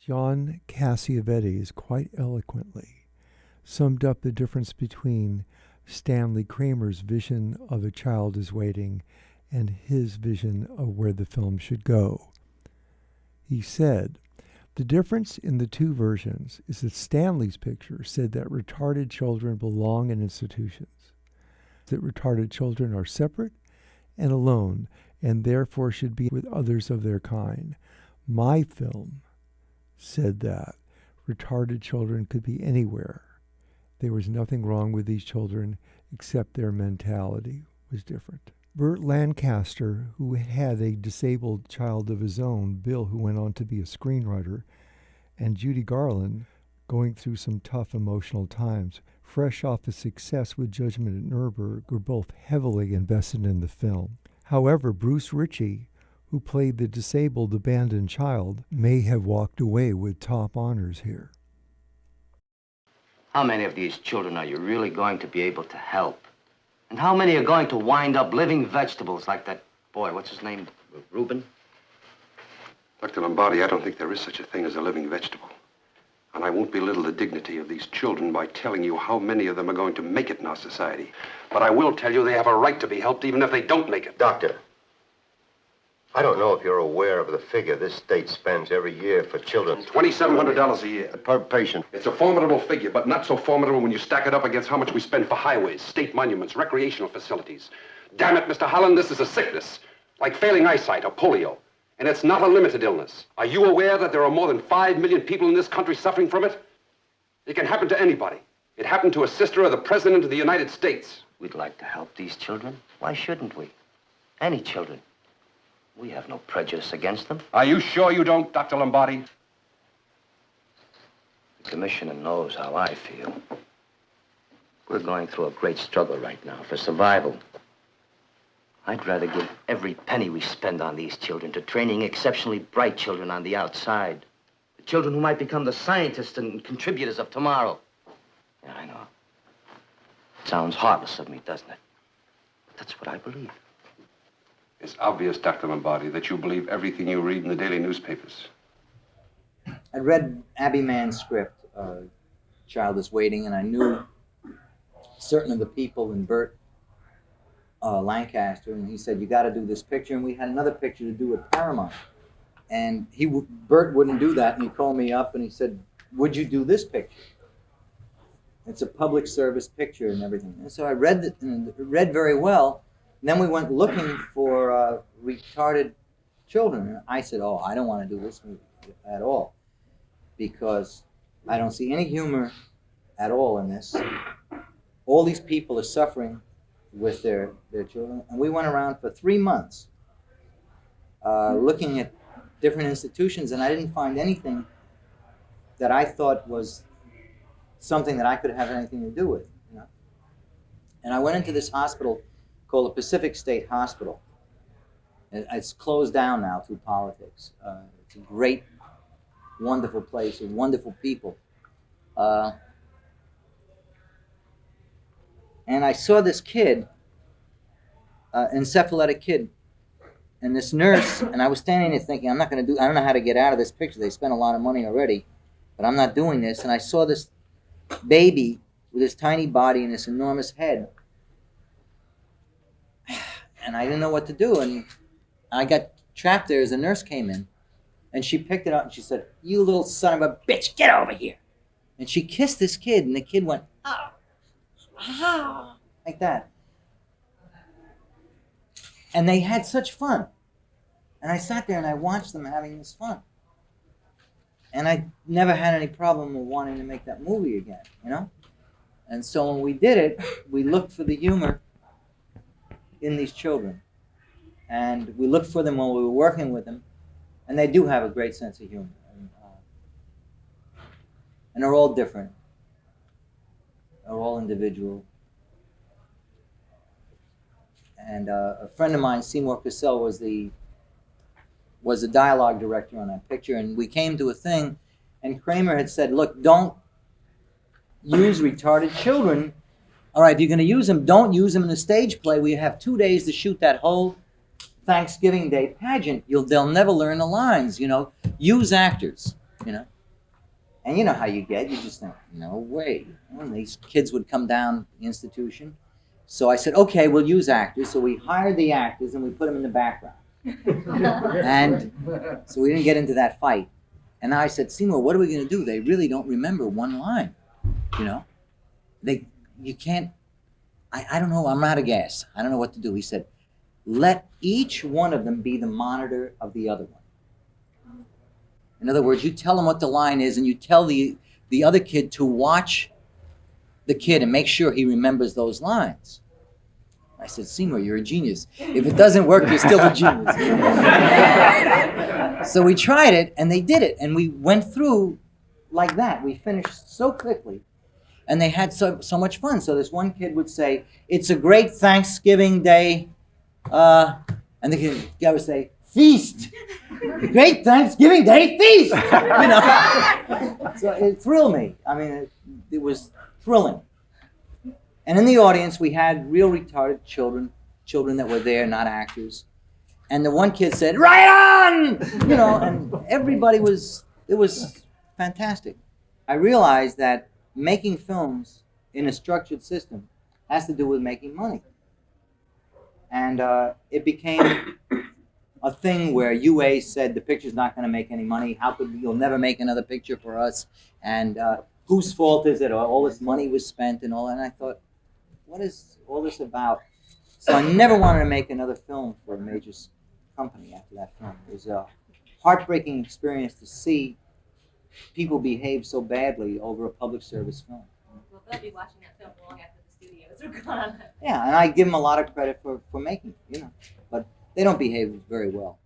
John Casavetes quite eloquently summed up the difference between Stanley Kramer's vision of A Child is Waiting and his vision of where the film should go. He said, "The difference in the two versions is that Stanley's picture said that retarded children belong in institutions, that retarded children are separate and alone and therefore should be with others of their kind. My film said that retarded children could be anywhere. There was nothing wrong with these children except their mentality was different." Burt Lancaster, who had a disabled child of his own, Bill, who went on to be a screenwriter, and Judy Garland, going through some tough emotional times, fresh off a success with Judgment at Nuremberg, were both heavily invested in the film. However, Bruce Ritchie, who played the disabled abandoned child, may have walked away with top honors here. How many of these children are you really going to be able to help? And how many are going to wind up living vegetables like that boy, what's his name, Reuben? Dr. Lombardi, I don't think there is such a thing as a living vegetable. And I won't belittle the dignity of these children by telling you how many of them are going to make it in our society. But I will tell you they have a right to be helped even if they don't make it. Doctor, I don't know if you're aware of the figure this state spends every year for children. $2,700 a year. Per patient. It's a formidable figure, but not so formidable when you stack it up against how much we spend for highways, state monuments, recreational facilities. Damn it, Mr. Holland, this is a sickness, like failing eyesight or polio. And it's not a limited illness. Are you aware that there are more than 5 million people in this country suffering from it? It can happen to anybody. It happened to a sister of the President of the United States. We'd like to help these children. Why shouldn't we? Any children. We have no prejudice against them. Are you sure you don't, Dr. Lombardi? The commissioner knows how I feel. We're going through a great struggle right now for survival. I'd rather give every penny we spend on these children to training exceptionally bright children on the outside. The children who might become the scientists and contributors of tomorrow. Yeah, I know. It sounds heartless of me, doesn't it? But that's what I believe. It's obvious, Dr. Lombardi, that you believe everything you read in the daily newspapers. I read Abby Mann's script, Child is Waiting, and I knew certain of the people in Burt Lancaster, and he said, "You got to do this picture," and we had another picture to do with Paramount. And Burt wouldn't do that, and he called me up and he said, "Would you do this picture? It's a public service picture and everything." And so I read it and read very well. And then we went looking for retarded children. And I said, "Oh, I don't want to do this movie at all because I don't see any humor at all in this. All these people are suffering with their children." And we went around for 3 months looking at different institutions, and I didn't find anything that I thought was something that I could have anything to do with. You know? And I went into this hospital called the Pacific State Hospital. It's closed down now through politics. It's a great, wonderful place with wonderful people. And I saw this kid, encephalitic kid, and this nurse, and I was standing there thinking, I don't know how to get out of this picture. They spent a lot of money already, but I'm not doing this. And I saw this baby with this tiny body and this enormous head. And I didn't know what to do, and I got trapped there as the nurse came in, and she picked it up and she said, "You little son of a bitch, get over here." And she kissed this kid, and the kid went, "Ah, ah," like that. And they had such fun. And I sat there and I watched them having this fun. And I never had any problem with wanting to make that movie again, you know? And so when we did it, we looked for the humor in these children. And we looked for them when we were working with them. And they do have a great sense of humor. And they're all different. They're all individual. And a friend of mine, Seymour Cassell, was the dialogue director on that picture. And we came to a thing, and Kramer had said, "Look, don't use retarded children. All right, if you're going to use them, don't use them in a stage play where you have 2 days to shoot that whole Thanksgiving Day pageant. They'll never learn the lines, you know. Use actors, you know." And you know how you get. You just think, no way. And these kids would come down the institution. So I said, okay, we'll use actors. So we hired the actors and we put them in the background. And so we didn't get into that fight. And I said, Seymour, what are we going to do? They really don't remember one line. You know, you can't, I don't know, I'm out of gas. I don't know what to do. He said, let each one of them be the monitor of the other one. In other words, you tell them what the line is and you tell the other kid to watch the kid and make sure he remembers those lines. I said, Seymour, you're a genius. If it doesn't work, you're still a genius. So we tried it, and they did it. And we went through like that. We finished so quickly. And they had so much fun. So this one kid would say, it's a great Thanksgiving Day. And the guy would say, feast. Great Thanksgiving Day feast. You know? So it thrilled me. I mean, it was thrilling. And in the audience, we had real retarded children that were there, not actors. And the one kid said, right on! You know, and everybody it was fantastic. I realized that making films in a structured system has to do with making money. And it became a thing where UA said the picture's not going to make any money. You'll never make another picture for us. And whose fault is it? All this money was spent and all that. And I thought, what is all this about? So I never wanted to make another film for a major company after that film. It was a heartbreaking experience to see people behave so badly over a public service film. Well, they'll be watching that film long after the studios are gone. Yeah, and I give them a lot of credit for making it, you know. But they don't behave very well.